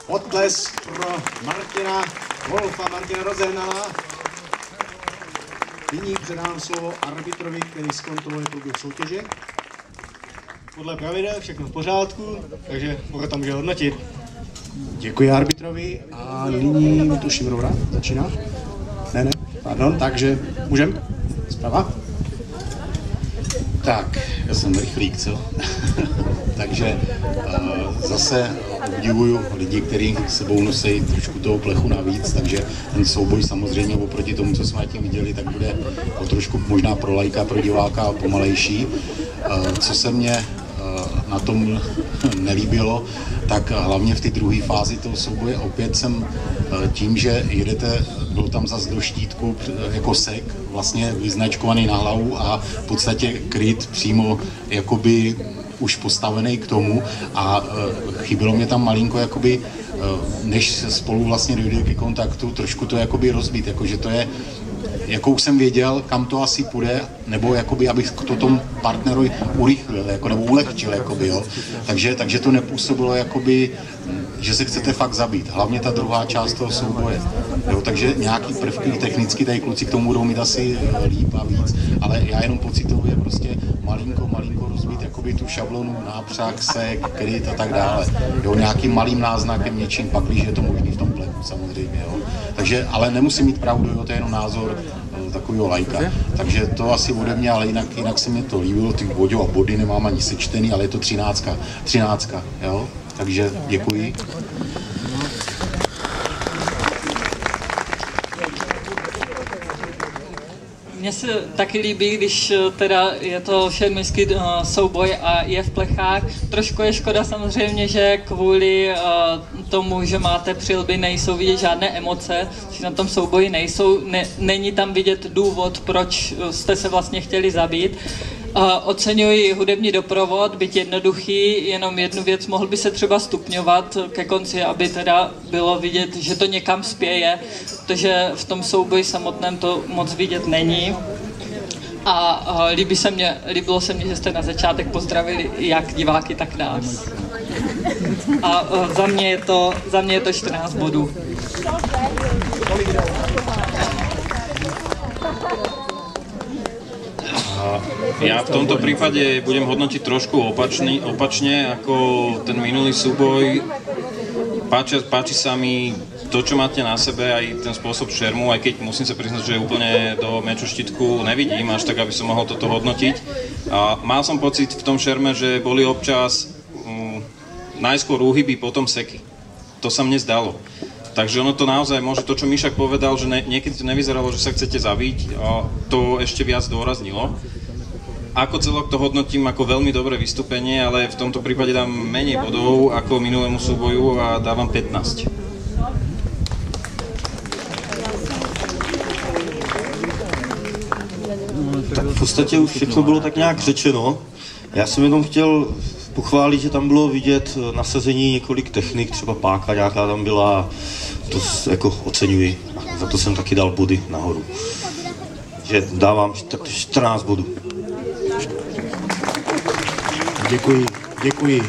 Potlesk pro Martina Wolfa, Martina Rozehnala. Nyní předám slovo arbitrovi, který zkontroluje průběh soutěže. Podle pravidel všechno v pořádku, takže Bora tam může hodnotit. Děkuji arbitrovi a nyní tuším Rovra začíná. Ne, pardon, takže můžem? Zprava? Tak, já jsem rychlík, co? Takže zase obdivuju lidi, kteří sebou nosí trošku toho plechu navíc, takže ten souboj samozřejmě oproti tomu, co jsme tím viděli, tak bude o trošku možná pro laika, pro diváka pomalejší. Co se mně na tom nelíbilo, tak hlavně v té druhé fázi toho souboje opět jsem tím, že jedete, byl tam zas do štítku jako sek, vlastně vyznačkovaný na hlavu a v podstatě kryt přímo jakoby už postavený k tomu a chybilo mě tam malinko jakoby, než spolu vlastně dojde ke kontaktu, trošku to jakoby rozbít, jakože to je, jakou jsem věděl, kam to asi půjde, nebo jakoby, abych to tomu partnerovi urychlil, jako, nebo ulehčil, jakoby, jo. Takže to nepůsobilo, jakoby, že se chcete fakt zabít, hlavně ta druhá část toho souboje. Jo, takže nějaký prvky technicky tady kluci k tomu budou mít asi líp a víc, ale já jenom pocitově prostě malinko rozbít jakoby tu šablonu, nápřah, sek, kryt a tak dále. Jo, nějakým malým náznakem něčím, pak, když je to možný v tom plechu samozřejmě, jo. Takže, ale nemusím mít pravdu, jo, to je jenom názor takového lajka. Takže to asi ode mě, ale jinak se mi to líbilo, ty body a body nemám ani sečtený, ale je to 13, jo. Takže děkuji. Mně se taky líbí, když teda je to šermířský souboj a je v plechách. Trošku je škoda samozřejmě, že kvůli tomu, že máte přilby, nejsou vidět žádné emoce, že na tom souboji nejsou, není tam vidět důvod, proč jste se vlastně chtěli zabít. Oceňuji hudební doprovod, byť jednoduchý, jenom jednu věc, mohl by se třeba stupňovat ke konci, aby teda bylo vidět, že to někam spěje, protože v tom souboji samotném to moc vidět není. A líbilo se mně, že jste na začátek pozdravili jak diváky, tak nás. A za mě je to 14 bodů. Ja v tomto prípade budem hodnotiť trošku opačne ako ten minulý súboj. Páči sa mi to, čo máte na sebe, aj ten spôsob šermu, aj keď musím sa priznať, že úplne do meču štítku nevidím, až tak, aby som mohol toto hodnotiť. A mal som pocit v tom šerme, že boli občas najskôr úhyby, potom seky. To sa mne zdalo. Takže ono to naozaj môže, to čo Mišak povedal, že niekedy to nevyzeralo, že sa chcete zabiť, a to ešte viac dôraznilo. Ako celok to hodnotím ako veľmi dobré vystúpenie, ale v tomto prípade dám menej bodov ako minulému súboju a dávam 15. Tak v podstatě už všechno bylo tak nějak řečeno. Já jsem jenom chtěl pochválit, že tam bylo vidět nasazení několik technik, třeba páka nějaká tam byla, to jako oceňuji. Za to jsem taky dal body nahoru. Že dávám 14 bodů. Děkuji.